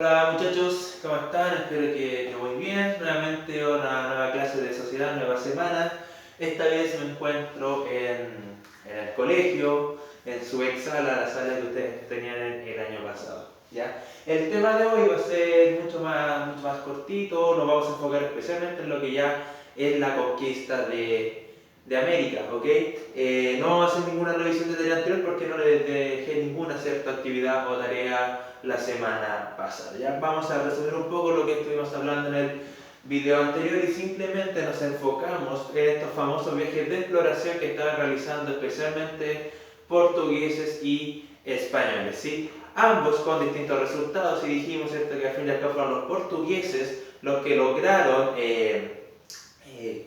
Hola muchachos, ¿cómo están? Espero que muy bien. Nuevamente una nueva clase de sociedad, nueva semana. Esta vez me encuentro en el colegio, en su ex sala, la sala que ustedes tenían el año pasado. ¿Ya? El tema de hoy va a ser mucho más cortito, nos vamos a enfocar especialmente en lo que ya es la conquista de América, ¿ok? No vamos a hacer ninguna revisión de tarea anterior porque no le dejé ninguna cierta actividad o tarea la semana pasada. Ya vamos a resumir un poco lo que estuvimos hablando en el video anterior y simplemente nos enfocamos en estos famosos viajes de exploración que estaban realizando especialmente portugueses y españoles, ¿sí? Ambos con distintos resultados y dijimos, ¿cierto?, que al fin y al cabo fueron los portugueses los que lograron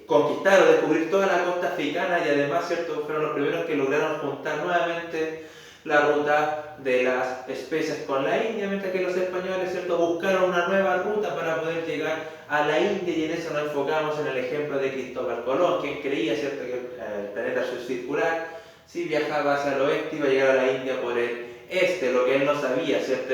conquistar o descubrir toda la costa africana y además, ¿cierto?, fueron los primeros que lograron juntar nuevamente la ruta de las especias con la India, mientras que los españoles, ¿cierto?, buscaron una nueva ruta para poder llegar a la India, y en eso nos enfocamos en el ejemplo de Cristóbal Colón, quien creía, ¿cierto?, que el planeta circular, si viajaba hacia el oeste iba a llegar a la India por el este. Lo que él no sabía, ¿cierto?,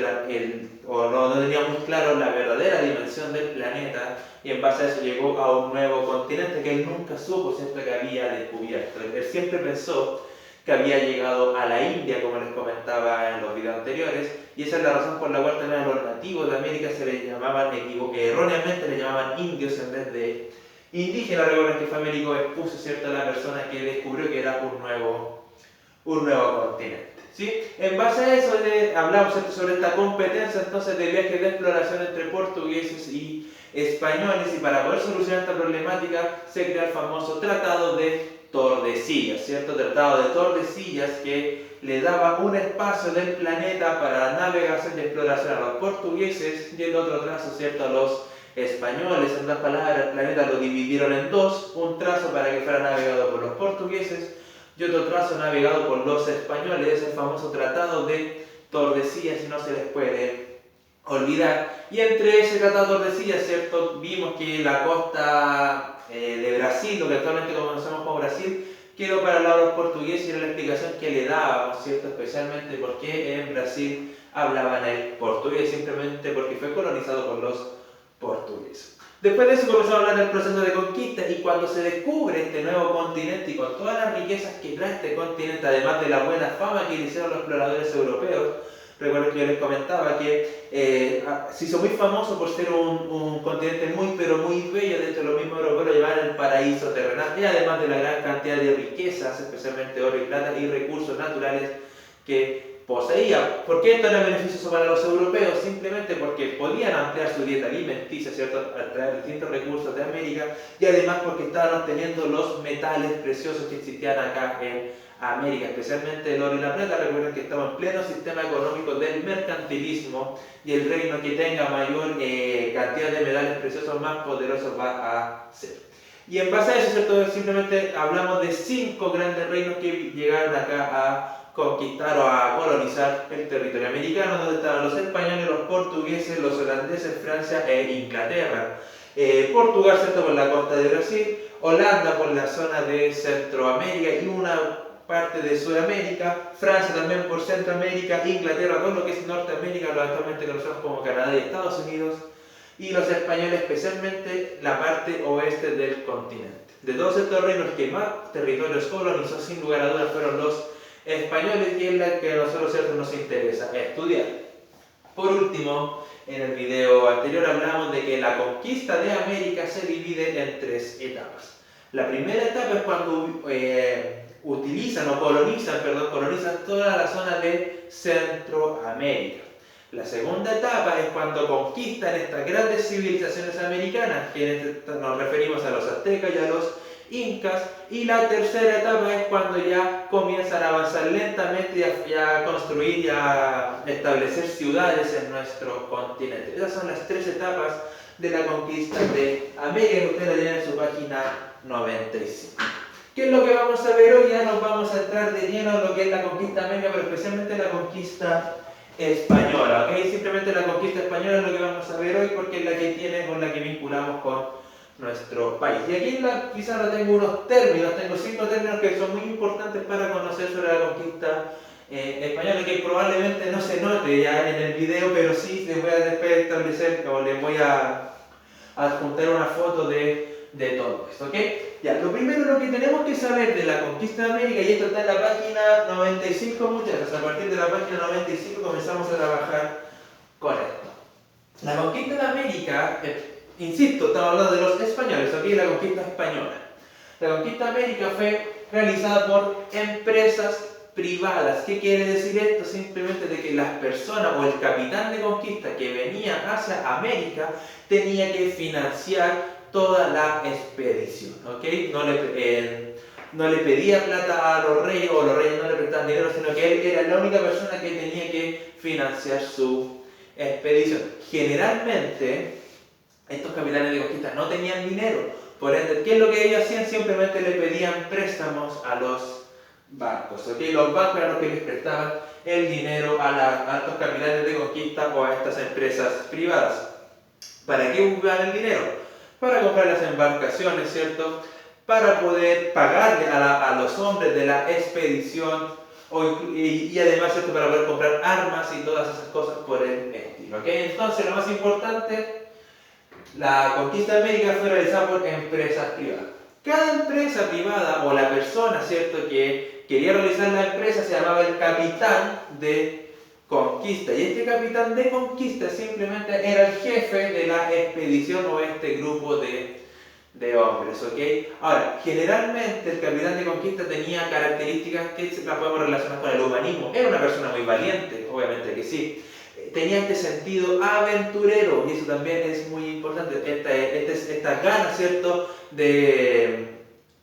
o no tenía muy claro la verdadera dimensión del planeta, y en base a eso llegó a un nuevo continente que él nunca supo, ¿cierto?, que había descubierto. Él siempre pensó que había llegado a la India, como les comentaba en los videos anteriores, y esa es la razón por la cual también a los nativos de América se les llamaban, erróneamente les llamaban indios en vez de indígenas. Recuerden que fue Américo Vespucio, ¿cierto?, la persona que descubrió que era un nuevo continente. ¿Sí? En base a eso hablamos, ¿cierto?, sobre esta competencia entonces de viajes de exploración entre portugueses y españoles, y para poder solucionar esta problemática se crea el famoso Tratado de Tordesillas, ¿cierto? Tratado de Tordesillas, que le daba un espacio del planeta para la navegación y exploración a los portugueses y el otro trazo, ¿cierto?, a los españoles. En otras palabras, el planeta lo dividieron en dos: un trazo para que fuera navegado por los portugueses y otro trazo navegado por los españoles. Es el famoso Tratado de Tordesillas, y no se les puede olvidar. Y entre ese Tratado de Tordesillas, ¿cierto?, vimos que la costa de Brasil, lo que actualmente conocemos como Brasil, quedó para el lado de los portugueses, y era la explicación que le dábamos, ¿cierto?, especialmente porque en Brasil hablaban el portugués, simplemente porque fue colonizado por los portugueses. Después de eso comenzamos a hablar del proceso de conquista, y cuando se descubre este nuevo continente y con todas las riquezas que trae este continente, además de la buena fama que le hicieron los exploradores europeos. Recuerdo que yo les comentaba que se hizo muy famoso por ser un continente muy pero muy bello. De hecho, los mismos europeos lo llamaban el paraíso terrenal, y además de la gran cantidad de riquezas, especialmente oro y plata y recursos naturales que poseía. ¿Por qué esto era beneficioso para los europeos? Simplemente porque podían ampliar su dieta alimenticia, ¿cierto?, al traer distintos recursos de América, y además porque estaban obteniendo los metales preciosos que existían acá en América, especialmente el oro y la plata. Recuerden que estamos en pleno sistema económico del mercantilismo, y el reino que tenga mayor cantidad de metales preciosos, más poderoso va a ser. Y en base a eso, ¿cierto?, simplemente hablamos de 5 grandes reinos que llegaron acá a conquistar o a colonizar el territorio americano, donde estaban los españoles, los portugueses, los holandeses, Francia e Inglaterra. Portugal, ¿cierto?, por la costa de Brasil; Holanda por la zona de Centroamérica y una parte de Sudamérica; Francia también por Centroamérica; Inglaterra todo lo que es Norteamérica, lo actualmente conocemos como Canadá y Estados Unidos; y los españoles especialmente la parte oeste del continente. De todos estos reinos, que más territorios colonizó sin lugar a dudas fueron los españoles, y es la que a nosotros, ¿cierto?, nos interesa estudiar. Por último, en el video anterior hablamos de que la conquista de América se divide en 3 etapas. La primera etapa es cuando colonizan toda la zona de Centroamérica. La segunda etapa es cuando conquistan estas grandes civilizaciones americanas, que nos referimos a los aztecas y a los incas. Y la tercera etapa es cuando ya comienzan a avanzar lentamente y a construir y a establecer ciudades en nuestro continente. Esas son las 3 etapas de la conquista de América, que ustedes la tienen en su página 95. ¿Qué es lo que vamos a ver hoy? Ya nos vamos a entrar de lleno en lo que es la conquista de América, pero especialmente la conquista española, ¿ok? Simplemente la conquista española es lo que vamos a ver hoy, porque es la que con la que vinculamos con nuestro país. Y aquí en la pizarra tengo unos términos, tengo 5 términos que son muy importantes para conocer sobre la conquista español, que probablemente no se note ya en el video, pero sí les voy a después establecer o les voy a adjuntar una foto de todo esto, ¿ok? Ya, lo primero lo que tenemos que saber de la conquista de América, y esto está en la página 95, muchachos, a partir de la página 95 comenzamos a trabajar con esto. La conquista de América, insisto, estamos hablando de los españoles, ¿ok? La conquista española. La conquista de América fue realizada por empresas privadas. ¿Qué quiere decir esto? Simplemente de que las personas o el capitán de conquista que venía hacia América tenía que financiar toda la expedición, ¿ok? No le pedía plata a los reyes o los reyes no le prestaban dinero, sino que él era la única persona que tenía que financiar su expedición. Generalmente, estos capitanes de conquista no tenían dinero, por ende, ¿qué es lo que ellos hacían? Simplemente le pedían préstamos a los bancos, ¿ok? Los bancos eran los que les prestaban el dinero a estos capitanes de conquista o a estas empresas privadas. ¿Para qué ocupaban el dinero? Para comprar las embarcaciones, ¿cierto? Para poder pagarle a los hombres de la expedición y además, ¿cierto? Para poder comprar armas y todas esas cosas por el estilo, ¿ok? Entonces, lo más importante, la conquista de América fue realizada por empresas privadas. Cada empresa privada o la persona, ¿cierto?, que quería realizar la empresa se llamaba el capitán de conquista. Y este capitán de conquista simplemente era el jefe de la expedición o este grupo de hombres, ¿ok? Ahora, generalmente el capitán de conquista tenía características que las podemos relacionar con el humanismo. Era una persona muy valiente, obviamente que sí. Tenía este sentido aventurero, y eso también es muy importante, esta gana, ¿cierto?, de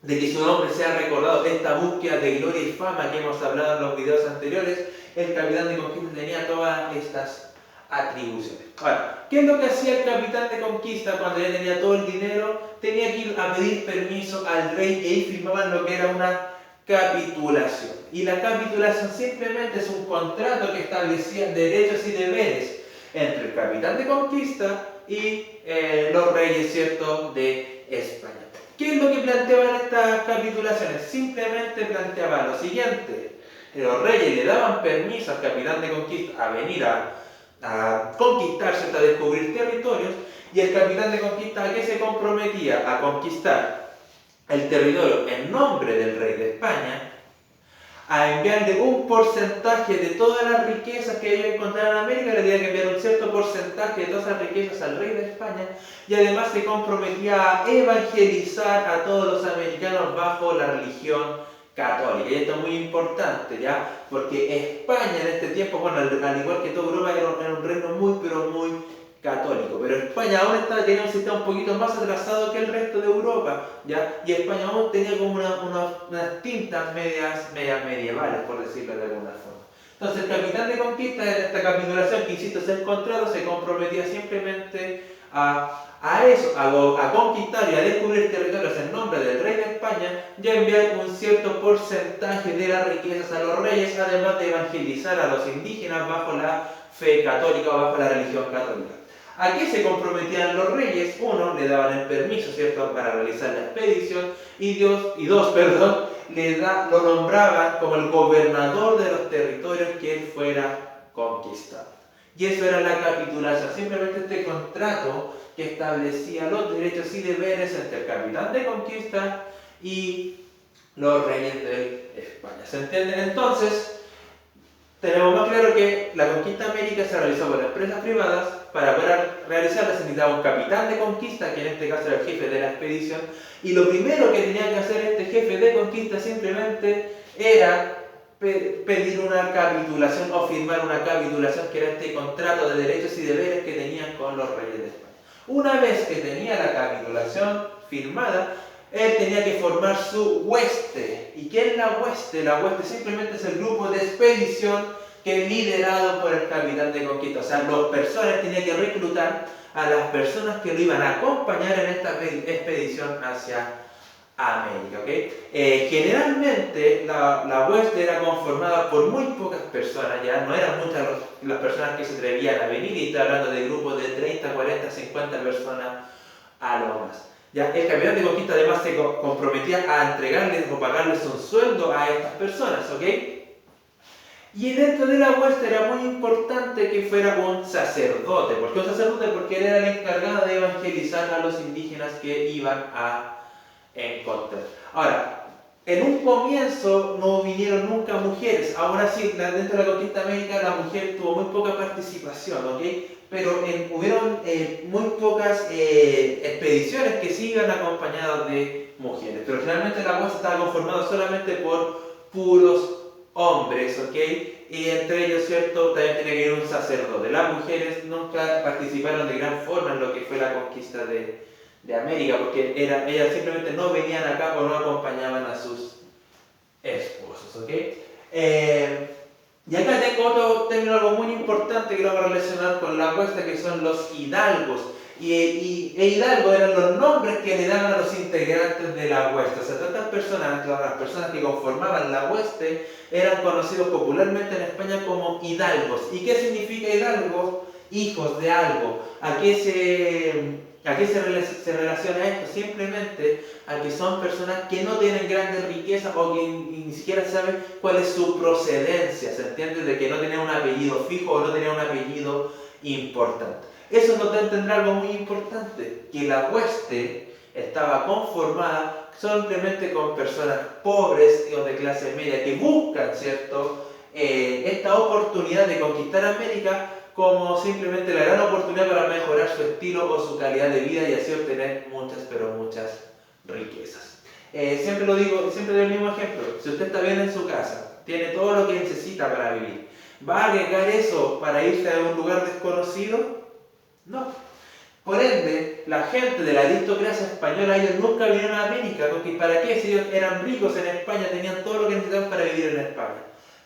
que su nombre sea recordado, esta búsqueda de gloria y fama que hemos hablado en los videos anteriores. El capitán de conquista tenía todas estas atribuciones. Ahora, ¿qué es lo que hacía el capitán de conquista cuando ya tenía todo el dinero? Tenía que ir a pedir permiso al rey y ahí firmaban lo que era una capitulación. Y la capitulación simplemente es un contrato que establecía derechos y deberes entre el capitán de conquista y los reyes, ¿cierto?, de España. ¿Qué es lo que planteaban estas capitulaciones? Simplemente planteaban lo siguiente: los reyes le daban permiso al capitán de conquista a venir a conquistar, ¿cierto?, a descubrir territorios, y el capitán de conquista, ¿a qué se comprometía? A conquistar el territorio en nombre del rey de España, a enviarle un porcentaje de todas las riquezas que ellos encontraran en América, le tenía que enviar un cierto porcentaje de todas esas riquezas al rey de España, y además se comprometía a evangelizar a todos los americanos bajo la religión católica. Y esto es muy importante, ¿ya? Porque España en este tiempo, bueno, al igual que toda Europa, era un reino muy, pero muy católico, pero España aún tenía un sistema un poquito más atrasado que el resto de Europa, ¿ya? Y España aún tenía como unas tintas medias medievales, por decirlo de alguna forma. Entonces el capitán de conquista en esta capitulación, que insisto es el contrato, se comprometía simplemente a eso, a conquistar y a descubrir territorios en nombre del rey de España y a enviar un cierto porcentaje de las riquezas a los reyes, además de evangelizar a los indígenas bajo la fe católica o bajo la religión católica. ¿A qué se comprometían los reyes? Uno, le daban el permiso, ¿cierto?, para realizar la expedición, y dos, lo nombraban como el gobernador de los territorios que él fuera conquistado. Y eso era la capitulación, simplemente este contrato que establecía los derechos y deberes entre el capitán de conquista y los reyes de España. ¿Se entienden? Entonces, tenemos más claro que la conquista de América se realizó por empresas privadas. Para poder realizarla se necesitaba un capitán de conquista, que en este caso era el jefe de la expedición, y lo primero que tenía que hacer este jefe de conquista simplemente era pedir una capitulación o firmar una capitulación, que era este contrato de derechos y deberes que tenían con los reyes de España. Una vez que tenía la capitulación firmada, él tenía que formar su hueste. ¿Y qué es la hueste? La hueste simplemente es el grupo de expedición que es liderado por el capitán de conquista. O sea, las personas tenían que reclutar a las personas que lo iban a acompañar en esta expedición hacia América, ¿ok? Generalmente la hueste era conformada por muy pocas personas, ya no eran muchas las personas que se atrevían a venir, y estoy hablando de grupos de 30, 40, 50 personas a lo más. Ya, el capitán de conquista además se comprometía a entregarles o pagarles un sueldo a estas personas, ¿ok? Y dentro de la hueste era muy importante que fuera un sacerdote. ¿Por qué un sacerdote? Porque él era el encargado de evangelizar a los indígenas que iban a encontrar. Ahora, en un comienzo no vinieron nunca mujeres. Ahora sí, dentro de la conquista de América la mujer tuvo muy poca participación, ¿ok? Pero hubieron muy pocas expediciones que sí iban acompañadas de mujeres. Pero generalmente la hueste estaba conformada solamente por puros hombres, ¿ok? Y entre ellos, ¿cierto? También tenía que ir un sacerdote. Las mujeres nunca participaron de gran forma en lo que fue la conquista de América, porque ellas simplemente no venían acá o no acompañaban a sus esposos, ¿ok? Y acá tengo otro término algo muy importante que lo vamos a relacionar con la hueste, que son los hidalgos. Y hidalgos eran los nombres que le daban a los integrantes de la hueste. O sea, todas estas personas, las personas que conformaban la hueste, eran conocidos popularmente en España como hidalgos. ¿Y qué significa hidalgo? Hijos de algo. ¿A qué se relaciona esto? Simplemente a que son personas que no tienen grandes riquezas o que ni siquiera saben cuál es su procedencia. ¿Se entiende? De que no tenían un apellido fijo o no tenían un apellido importante. Eso nos da a entender algo muy importante, que la hueste estaba conformada simplemente con personas pobres o de clase media que buscan, ¿cierto?, esta oportunidad de conquistar América como simplemente la gran oportunidad para mejorar su estilo o su calidad de vida y así obtener muchas, pero muchas riquezas. Siempre lo digo, siempre doy el mismo ejemplo. Si usted está bien en su casa, tiene todo lo que necesita para vivir, ¿va a arriesgar eso para irse a un lugar desconocido? No. Por ende, la gente de la aristocracia española, ellos nunca vinieron a América, porque ¿para qué? Si ellos eran ricos en España, tenían todo lo que necesitaban para vivir en España.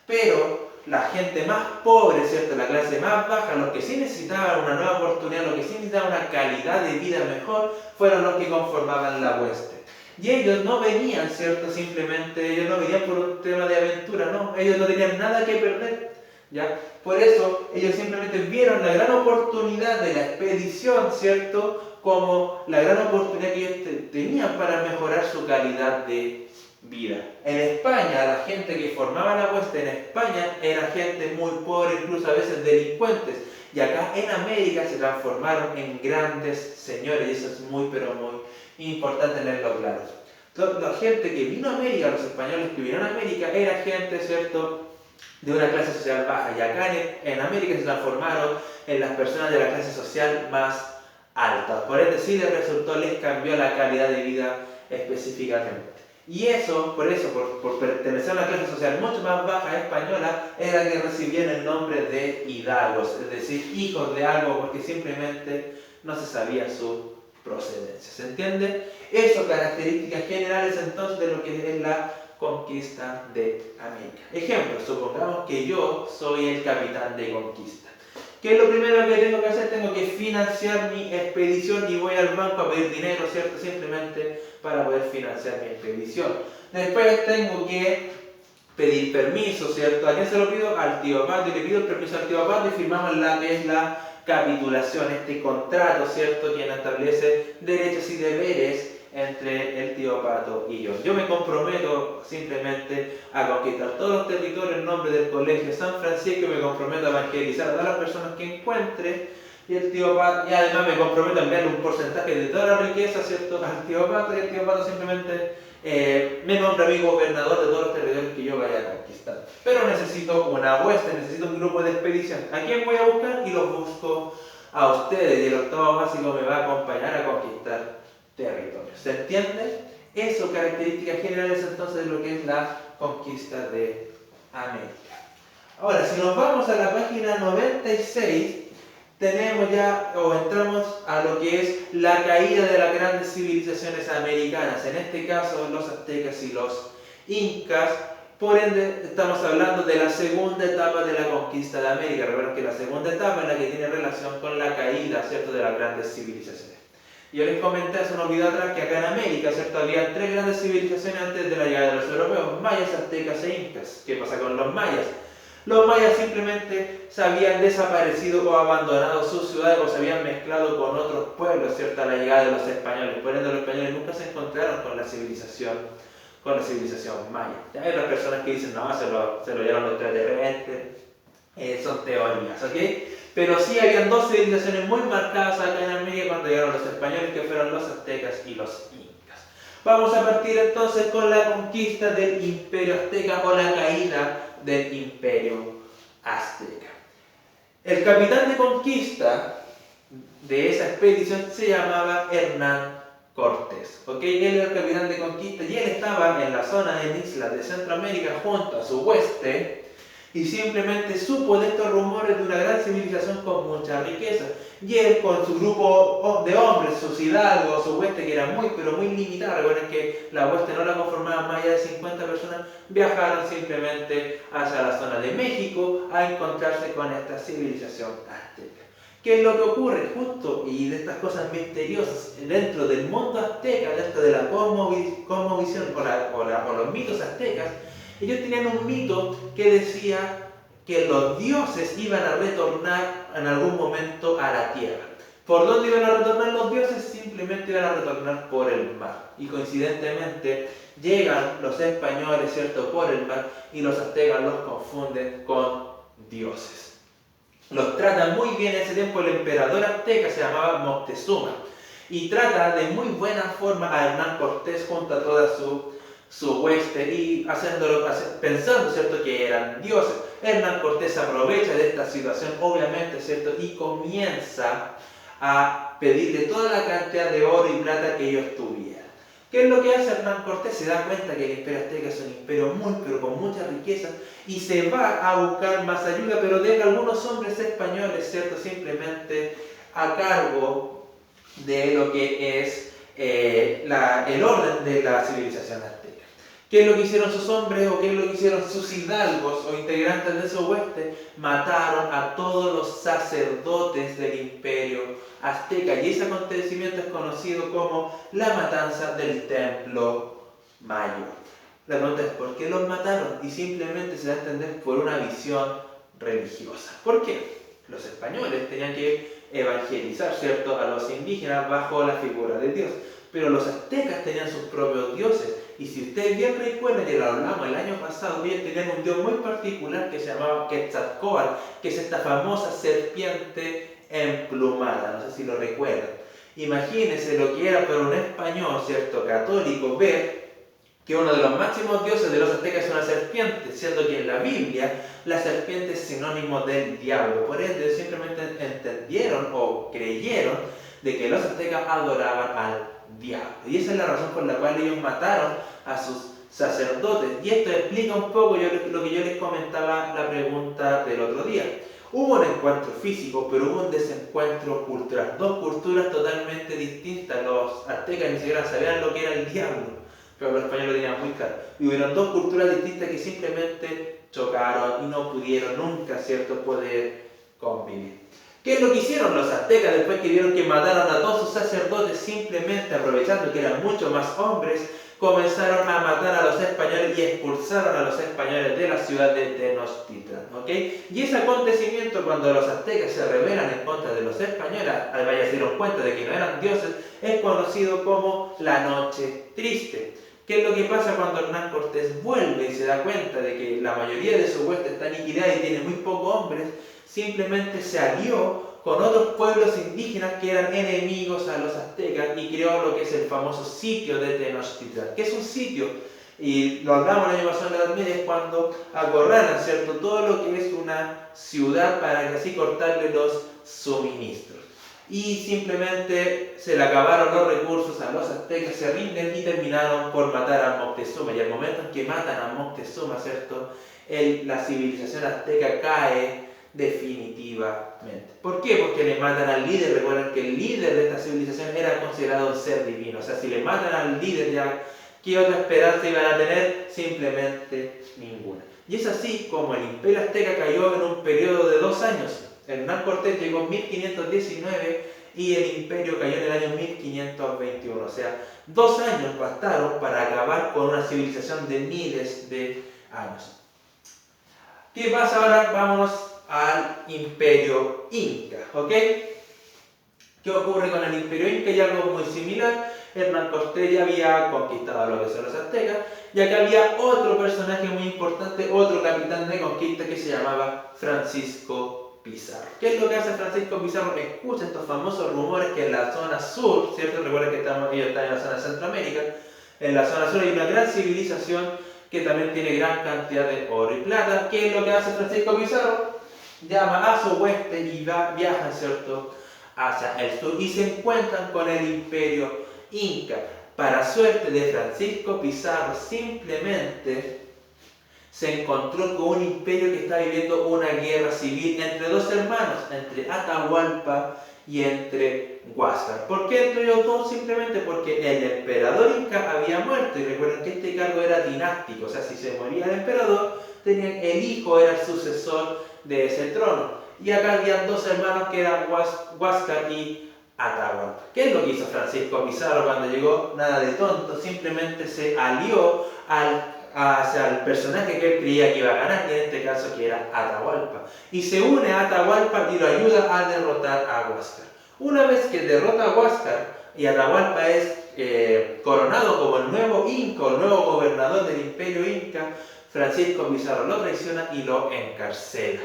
Pero la gente más pobre, ¿cierto?, la clase más baja, los que sí necesitaban una nueva oportunidad, los que sí necesitaban una calidad de vida mejor, fueron los que conformaban la hueste. Y ellos no venían, ¿cierto?, simplemente, ellos no venían por un tema de aventura, no, ellos no tenían nada que perder, ¿ya? Por eso ellos simplemente vieron la gran oportunidad de la expedición, ¿cierto?, como la gran oportunidad que ellos tenían para mejorar su calidad de vida. En España, la gente que formaba la hueste en España era gente muy pobre, incluso a veces delincuentes. Y acá en América se transformaron en grandes señores, y eso es muy, pero muy importante tenerlo claro. Entonces, la gente que vino a América, los españoles que vinieron a América, era gente, ¿cierto?, de una clase social baja, y acá en América se transformaron en las personas de la clase social más alta. Por ende, sí les cambió la calidad de vida específicamente. Y eso, por pertenecer a una clase social mucho más baja española, era que recibían el nombre de hidalgos, es decir, hijos de algo, porque simplemente no se sabía su procedencia. ¿Se entiende? Eso, características generales entonces de lo que es la conquista de América. Ejemplo, supongamos que yo soy el capitán de conquista. ¿Qué es lo primero que tengo que hacer? Tengo que financiar mi expedición y voy al banco a pedir dinero, ¿cierto? Simplemente para poder financiar mi expedición. Después tengo que pedir permiso, ¿cierto? ¿A quién se lo pido? Al tío Pato, y le pido el permiso al tío Pato y firmamos la que es la capitulación, este contrato, ¿cierto?, que establece derechos y deberes entre el tío Pato y yo. Yo me comprometo simplemente a conquistar todos los territorios en nombre del Colegio San Francisco, y me comprometo a evangelizar a todas las personas que encuentre, y el tío Pato, y además me comprometo a enviarle un porcentaje de toda la riqueza, ¿cierto?, al tío Pato, y el tío Pato simplemente me nombra a mí gobernador de todos los territorios que yo vaya a conquistar. Pero necesito una hueste, necesito un grupo de expedición. ¿A quién voy a buscar? Y los busco a ustedes, y el octavo básico me va a acompañar a conquistar territorios. ¿Se entiende? Eso, características generales entonces de lo que es la conquista de América. Ahora, si nos vamos a la página 96, tenemos ya, o entramos a lo que es la caída de las grandes civilizaciones americanas, en este caso los aztecas y los incas. Por ende, estamos hablando de la segunda etapa de la conquista de América. Recuerden que la segunda etapa es la que tiene relación con la caída, ¿cierto?, de las grandes civilizaciones. Yo les comenté hace unos videos atrás que acá en América, ¿cierto?, había tres grandes civilizaciones antes de la llegada de los europeos: mayas, aztecas e incas. ¿Qué pasa con los mayas? Los mayas simplemente se habían desaparecido o abandonado sus ciudades, o se habían mezclado con otros pueblos, ¿cierto?, a la llegada de los españoles. Por ende, los españoles nunca se encontraron con la civilización con la civilización maya. Hay otras personas que dicen, no, se lo llevaron los extraterrestres, son teorías, ¿ok? Pero sí habían dos civilizaciones muy marcadas acá en América cuando llegaron los españoles, que fueron los aztecas y los incas. Vamos a partir entonces con la conquista del imperio azteca o la caída del imperio azteca. El capitán de conquista de esa expedición se llamaba Hernán Cortés, ¿ok? Él era el capitán de conquista y él estaba en la zona de islas de Centroamérica junto a su hueste y simplemente supo de estos rumores de una gran civilización con mucha riqueza. Y él con su grupo de hombres, sus hidalgos, su hueste que era muy pero muy limitada, recuerden que la hueste no la conformaban más allá de 50 personas, viajaron simplemente hacia la zona de México a encontrarse con esta civilización azteca. ¿Qué es lo que ocurre? Justo, y de estas cosas misteriosas, dentro del mundo azteca, dentro de la cosmovisión o los mitos aztecas, ellos tenían un mito que decía que los dioses iban a retornar en algún momento a la tierra. ¿Por dónde iban a retornar los dioses? Simplemente iban a retornar por el mar. Y coincidentemente llegan los españoles, ¿cierto?, por el mar, y los aztecas los confunden con dioses. Los trata muy bien en ese tiempo el emperador azteca, se llamaba Moctezuma, y trata de muy buena forma a Hernán Cortés junto a toda su hueste y pensando, ¿cierto?, que eran dioses. Hernán Cortés aprovecha de esta situación, obviamente, ¿cierto?, y comienza a pedirle toda la cantidad de oro y plata que ellos tuvieran. ¿Qué es lo que hace Hernán Cortés? Se da cuenta que el imperio azteca es un imperio pero con mucha riqueza y se va a buscar más ayuda, pero deja algunos hombres españoles, ¿cierto?, simplemente a cargo de lo que es el orden de la civilización azteca. ¿Qué es lo que hicieron sus hombres o qué es lo que hicieron sus hidalgos o integrantes de su hueste? Mataron a todos los sacerdotes del imperio azteca y ese acontecimiento es conocido como la matanza del Templo Mayor. La pregunta es ¿por qué los mataron? Y simplemente se da a entender por una visión religiosa. ¿Por qué? Los españoles tenían que evangelizar, ¿cierto?, a los indígenas bajo la figura de Dios. Pero los aztecas tenían sus propios dioses. Y si ustedes bien recuerdan, ya lo hablamos el año pasado, ellos tenían un dios muy particular que se llamaba Quetzalcóatl, que es esta famosa serpiente emplumada. No sé si lo recuerdan. Imagínense lo que era para un español, ¿cierto?, católico, ver que uno de los máximos dioses de los aztecas es una serpiente, siendo que en la Biblia la serpiente es sinónimo del diablo. Por ende, simplemente entendieron o creyeron de que los aztecas adoraban al diablo. Y esa es la razón por la cual ellos mataron a sus sacerdotes. Y esto explica un poco lo que yo les comentaba la pregunta del otro día. Hubo un encuentro físico, pero hubo un desencuentro cultural. Dos culturas totalmente distintas. Los aztecas ni siquiera sabían lo que era el diablo, pero los españoles lo tenían muy claro. Y hubieron dos culturas distintas que simplemente chocaron y no pudieron nunca, ¿cierto?, poder convivir. ¿Qué es lo que hicieron los aztecas después que vieron que mataron a todos sus sacerdotes? Simplemente aprovechando que eran mucho más hombres, comenzaron a matar a los españoles y expulsaron a los españoles de la ciudad de Tenochtitlan, ¿ok? Y ese acontecimiento, cuando los aztecas se rebelan en contra de los españoles, al vaya se dieron cuenta de que no eran dioses, es conocido como la Noche Triste. ¿Qué es lo que pasa cuando Hernán Cortés vuelve y se da cuenta de que la mayoría de su hueste está aniquilada y tiene muy pocos hombres? Simplemente se alió con otros pueblos indígenas que eran enemigos a los aztecas y creó lo que es el famoso sitio de Tenochtitlan. ¿Qué es un sitio? Y lo hablamos el año pasado en la Edad Media, es cuando acorralan, ¿cierto?, todo lo que es una ciudad para así cortarle los suministros. Y simplemente se le acabaron los recursos a los aztecas, se rinden y terminaron por matar a Moctezuma. Y al momento en que matan a Moctezuma, ¿cierto?, la civilización azteca cae definitivamente. ¿Por qué? Porque le matan al líder. Recuerden que el líder de esta civilización era considerado un ser divino. O sea, si le matan al líder, ya, ¿qué otra esperanza iban a tener? Simplemente ninguna. Y es así como el imperio azteca cayó en un periodo de 2 años. Hernán Cortés llegó en 1519 y el imperio cayó en el año 1521. O sea, 2 años bastaron para acabar con una civilización de miles de años. ¿Qué pasa ahora? Vamos al imperio inca, ¿ok? ¿Qué ocurre con el imperio inca? Y algo muy similar. Hernán Cortés ya había conquistado lo que son los aztecas ya que había otro personaje muy importante, otro capitán de conquista que se llamaba Francisco Pizarro. ¿Qué es lo que hace Francisco Pizarro? Escucha estos famosos rumores que en la zona sur, ¿cierto? Recuerden que ellos están en la zona de Centroamérica, en la zona sur hay una gran civilización que también tiene gran cantidad de oro y plata. ¿Qué es lo que hace Francisco Pizarro? Llama a su hueste y viajan, ¿cierto?, hacia el sur y se encuentran con el imperio inca. Para suerte de Francisco Pizarro, simplemente se encontró con un imperio que está viviendo una guerra civil entre dos hermanos, entre Atahualpa y entre Huáscar. ¿Por qué entre ellos dos? Simplemente porque el emperador inca había muerto, y recuerden que este cargo era dinástico, o sea, si se moría el emperador, el hijo era el sucesor de ese trono. Y acá habían dos hermanos que eran Huáscar y Atahualpa. ¿Qué es lo que hizo Francisco Pizarro cuando llegó? Nada de tonto, simplemente se alió hacia el personaje que él creía que iba a ganar, y en este caso que era Atahualpa. Y se une a Atahualpa y lo ayuda a derrotar a Huáscar. Una vez que derrota a Huáscar y Atahualpa es coronado como el nuevo inca, el nuevo gobernador del imperio inca, Francisco Pizarro lo traiciona y lo encarcela.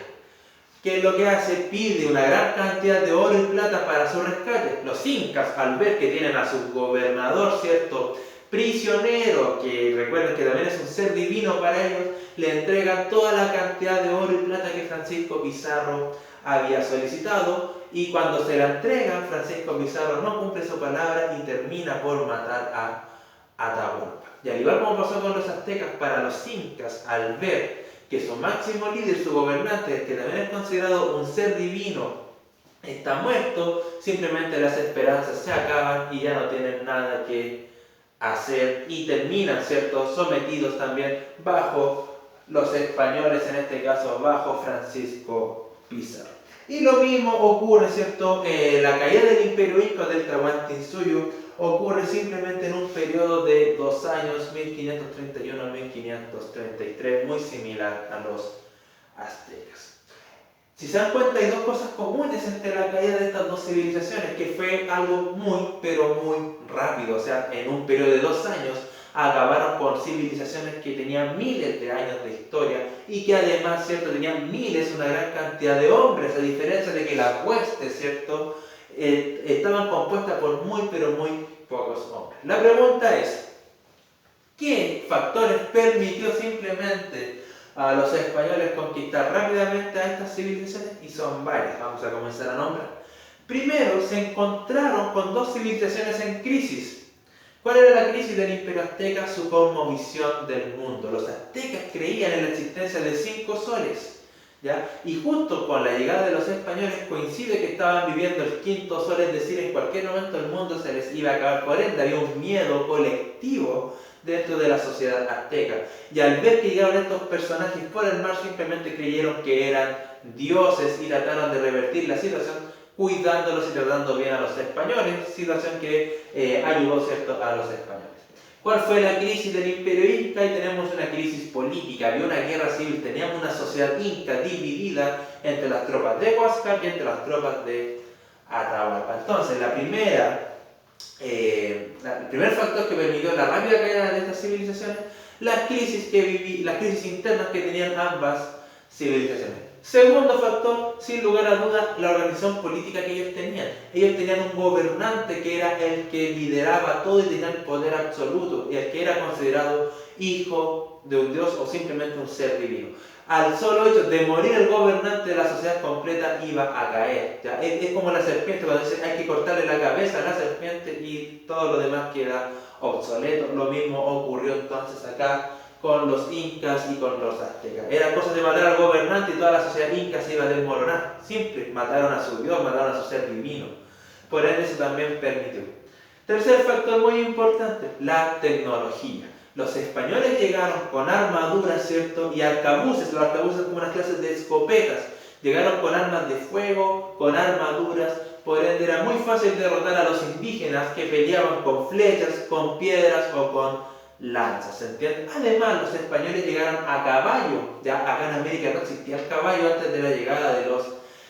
¿Qué es lo que hace? Pide una gran cantidad de oro y plata para su rescate. Los incas, al ver que tienen a su gobernador, ¿cierto?, prisionero, que recuerden que también es un ser divino para ellos, le entregan toda la cantidad de oro y plata que Francisco Pizarro había solicitado, y cuando se la entregan, Francisco Pizarro no cumple su palabra y termina por matar a Atahualpa. Y al igual como pasó con los aztecas, para los incas, al ver que su máximo líder, su gobernante, que también es considerado un ser divino, está muerto, simplemente las esperanzas se acaban y ya no tienen nada que hacer y terminan, ¿cierto?, sometidos también bajo los españoles, en este caso bajo Francisco Pizarro. Y lo mismo ocurre, ¿cierto?, la caída del imperio inca, del Tahuantinsuyo, ocurre simplemente en un periodo de 2 años, 1531 a 1533, muy similar a los aztecas. Si se dan cuenta, hay dos cosas comunes entre la caída de estas dos civilizaciones, que fue algo muy, pero muy rápido. O sea, en un periodo de 2 años acabaron con civilizaciones que tenían miles de años de historia y que además, ¿cierto?, tenían una gran cantidad de hombres, a diferencia de que las huestes, ¿cierto?, estaban compuestas por muy, pero muy pocos hombres. La pregunta es, ¿qué factores permitió simplemente a los españoles conquistar rápidamente a estas civilizaciones? Y son varias, vamos a comenzar a nombrar. Primero, se encontraron con dos civilizaciones en crisis. ¿Cuál era la crisis del imperio azteca? Su cosmovisión del mundo. Los aztecas creían en la existencia de 5 soles, ¿ya? Y justo con la llegada de los españoles coincide que estaban viviendo el 5.º sol, es decir, en cualquier momento el mundo se les iba a acabar. Por ende, había un miedo colectivo dentro de la sociedad azteca. Y al ver que llegaron estos personajes por el mar, simplemente creyeron que eran dioses y trataron de revertir la situación cuidándolos y tratando bien a los españoles, situación que ayudó, ¿cierto?, a los españoles. ¿Cuál fue la crisis del imperio inca? Y tenemos una crisis política, había una guerra civil, teníamos una sociedad inca dividida entre las tropas de Huáscar y entre las tropas de Atahualpa. Entonces, el primer factor que permitió la rápida caída de estas civilizaciones, las crisis internas que tenían ambas civilizaciones. Segundo factor, sin lugar a dudas, la organización política que ellos tenían. Ellos tenían un gobernante que era el que lideraba todo y tenía el poder absoluto, y el que era considerado hijo de un dios o simplemente un ser divino. Al solo hecho de morir el gobernante, la sociedad completa iba a caer. ¿Ya? Es como la serpiente, cuando dice hay que cortarle la cabeza a la serpiente y todo lo demás queda obsoleto. Lo mismo ocurrió entonces acá con los incas y con los aztecas. Era cosa de matar al gobernante y toda la sociedad inca se iba a desmoronar. Simple, mataron a su dios, mataron a su ser divino. Por ende, eso también permitió. Tercer factor muy importante, la tecnología. Los españoles llegaron con armaduras, ¿cierto?, y arcabuces. Los arcabuces son como unas clases de escopetas. Llegaron con armas de fuego, con armaduras. Por ende, era muy fácil derrotar a los indígenas que peleaban con flechas, con piedras o con lanzas, ¿se entiende? Además, los españoles llegaron a caballo. Ya acá en América no existía el caballo antes de la llegada de los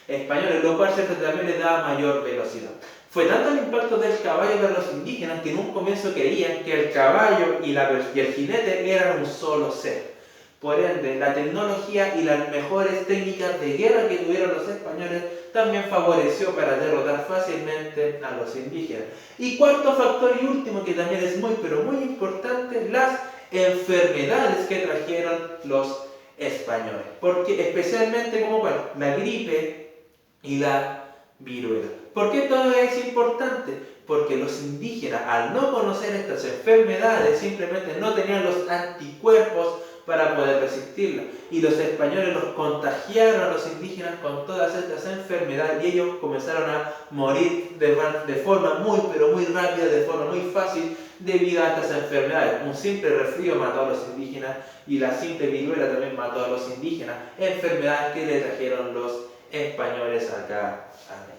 españoles, lo cual también les daba mayor velocidad. Fue tanto el impacto del caballo para los indígenas que en un comienzo creían que el caballo y el jinete eran un solo ser. Por ende, la tecnología y las mejores técnicas de guerra que tuvieron los españoles también favoreció para derrotar fácilmente a los indígenas. Y cuarto factor y último, que también es muy pero muy importante, las enfermedades que trajeron los españoles. Porque especialmente como cuál, la gripe y la viruela. ¿Por qué todo es importante? Porque los indígenas, al no conocer estas enfermedades, simplemente no tenían los anticuerpos para poder resistirlas. Y los españoles los contagiaron a los indígenas con todas estas enfermedades y ellos comenzaron a morir de forma muy pero muy rápida, de forma muy fácil, debido a estas enfermedades. Un simple resfrío mató a los indígenas y la simple viruela también mató a los indígenas. Enfermedades que le trajeron los españoles acá a América.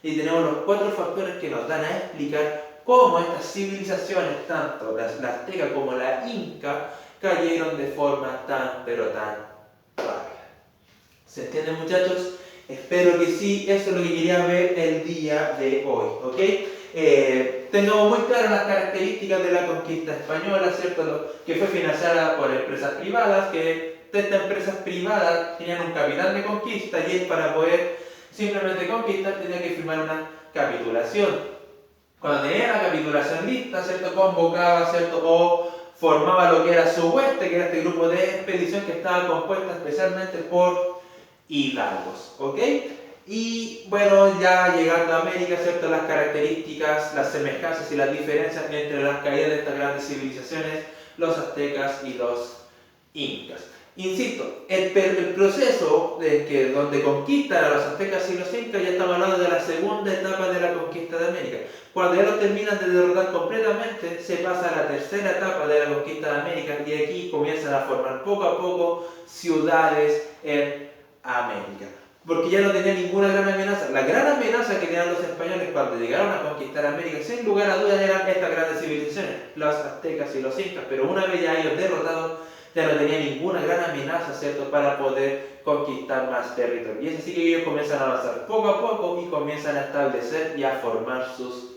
Y tenemos los 4 factores que nos dan a explicar cómo estas civilizaciones, tanto la azteca como la inca, cayeron de forma tan pero tan rápida. ¿Se entiende, muchachos? Espero que sí. Eso es lo que quería ver el día de hoy, ¿ok? Tengamos muy claras las características de la conquista española, ¿cierto? Que fue financiada por empresas privadas, que estas empresas privadas tenían un capital de conquista y es para poder simplemente conquistar tenía que firmar una capitulación. Cuando tenía la capitulación lista, ¿cierto? Convocaba, ¿cierto? O formaba lo que era su hueste, que era este grupo de expedición que estaba compuesta especialmente por hidalgos, ¿ok? Y bueno, ya llegando a América, ¿cierto? Las características, las semejanzas y las diferencias entre las caídas de estas grandes civilizaciones, los aztecas y los incas. Insisto, el proceso donde conquistan a los aztecas y los incas, ya estamos hablando de la segunda etapa de la conquista de América. Cuando ya los terminan de derrotar completamente, se pasa a la tercera etapa de la conquista de América y aquí comienzan a formar poco a poco ciudades en América. Porque ya no tenía ninguna gran amenaza. La gran amenaza que tenían los españoles cuando llegaron a conquistar América, sin lugar a dudas, eran estas grandes civilizaciones, los aztecas y los incas. Pero una vez ya ellos derrotados, ya no tenía ninguna gran amenaza, ¿cierto?, para poder conquistar más territorio. Y es así que ellos comienzan a avanzar poco a poco y comienzan a establecer y a formar sus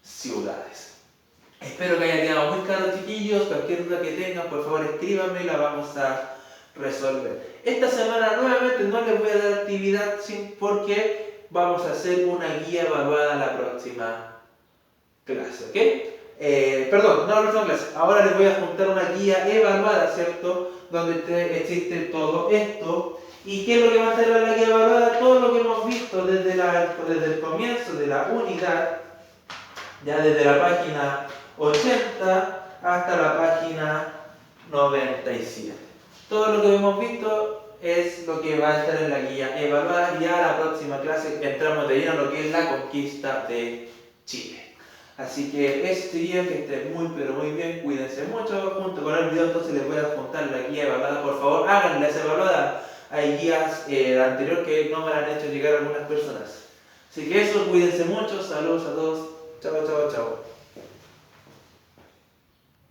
ciudades. Espero que haya quedado muy claro, chiquillos. Cualquier duda que tengan, por favor escríbanme y la vamos a resolver. Esta semana nuevamente no les voy a dar actividad porque vamos a hacer una guía evaluada la próxima clase, ¿ok? Perdón, no la próxima clase. Ahora les voy a juntar una guía evaluada, ¿cierto? Donde existe todo esto. ¿Y qué es lo que va a hacer la guía evaluada? Todo lo que hemos visto desde el comienzo de la unidad, ya desde la página 80 hasta la página 97. Todo lo que hemos visto es lo que va a estar en la guía evaluada y a la próxima clase entramos de lleno en lo que es la conquista de Chile. Así que este día que esté muy pero muy bien, cuídense mucho. Junto con el video entonces les voy a juntar la guía evaluada. Por favor háganla esa evaluada. Hay guías anterior que no me la han hecho llegar a algunas personas. Así que eso, cuídense mucho, saludos a todos. Chao, chao, chao.